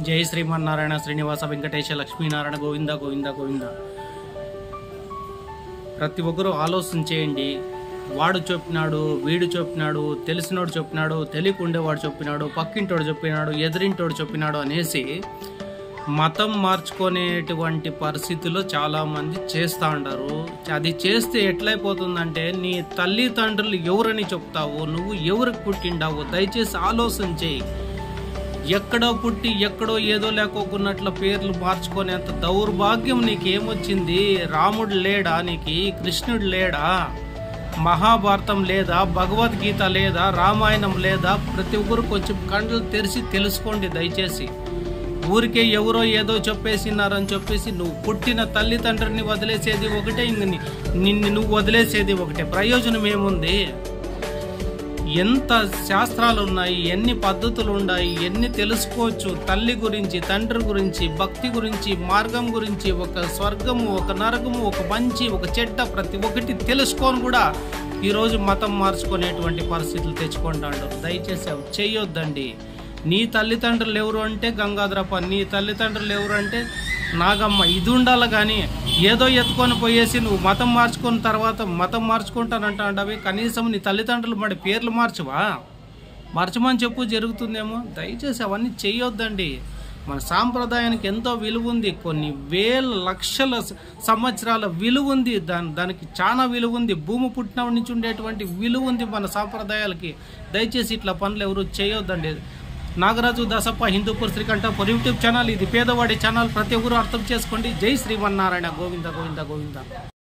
జై శ్రీమన్నారాయణ శ్రీనివాస వెంకటేశ లక్ష్మీనారాయణ గోవింద గోవింద గోవింద. ప్రతి ఒక్కరూ ఆలోచన చేయండి. వాడు చెప్పినాడు, వీడు చెప్పినాడు, తెలిసినోడు చెప్పినాడు, తెలియకుండేవాడు చెప్పినాడు, పక్కింటోడు చెప్పినాడు, ఎదురింటోడు చెప్పినాడు అనేసి మతం మార్చుకునేటువంటి పరిస్థితుల్లో చాలామంది చేస్తూ ఉంటారు. అది చేస్తే ఎట్లయిపోతుందంటే నీ తల్లిదండ్రులు ఎవరని చెప్తావు, నువ్వు ఎవరికి పుట్టిండావు? దయచేసి ఆలోచన చేయి. ఎక్కడో పుట్టి ఎక్కడో ఏదో లేకోకున్నట్ల పేర్లు మార్చుకునేంత దౌర్భాగ్యం నీకేమొచ్చింది? రాముడు లేడా నీకు? కృష్ణుడు లేడా? మహాభారతం లేదా? భగవద్గీత లేదా? రామాయణం లేదా? ప్రతి ఒక్కరు కొంచెం కండ్లు తెరిచి తెలుసుకోండి దయచేసి. ఊరికే ఎవరో ఏదో చెప్పేసినారని చెప్పేసి నువ్వు పుట్టిన తల్లిదండ్రుని వదిలేసేది ఒకటే, నిన్ను నువ్వు వదిలేసేది ఒకటే. ప్రయోజనం ఏముంది? ఎంత శాస్త్రాలు ఉన్నాయి, ఎన్ని పద్ధతులు ఉన్నాయి, ఎన్ని తెలుసుకోవచ్చు తల్లి గురించి, తండ్రి గురించి, భక్తి గురించి, మార్గం గురించి, ఒక స్వర్గము, ఒక నరకము, ఒక మంచి, ఒక చెడ్డ, ప్రతి ఒక్కటి తెలుసుకొని కూడా ఈరోజు మతం మార్చుకునేటువంటి పరిస్థితులు తెచ్చుకుంటాడు. దయచేసి అవి చేయొద్దండి. నీ తల్లిదండ్రులు ఎవరు అంటే గంగాధరప్ప, నీ తల్లిదండ్రులు ఎవరు అంటే నాగమ్మ. ఇది ఉండాలి కానీ ఏదో ఎత్తుకొని పోయేసి నువ్వు మతం మార్చుకున్న తర్వాత మతం మార్చుకుంటానంటావి. కనీసం నీ తల్లిదండ్రులు మరి పేర్లు మార్చమని చెప్పు, జరుగుతుందేమో. దయచేసి అవన్నీ చేయొద్దండి. మన సాంప్రదాయానికి ఎంతో విలువ ఉంది. కొన్ని వేల లక్షల సంవత్సరాల విలువ ఉంది. దానికి చాలా విలువ ఉంది. భూమి పుట్టిన నుంచి ఉండేటువంటి విలువ ఉంది మన సాంప్రదాయాలకి. దయచేసి ఇట్లా పనులు ఎవరు చేయొద్దండి. నాగరాజు దాసప్ప హిందూపూర్ శ్రీకంఠ యూట్యూబ్ ఛానల్ ఇది పేదవాడి ఛానల్. ప్రతి ఒక్కరు అర్థం చేసుకోండి. జై శ్రీమన్నారాయణ. గోవింద గోవింద గోవింద.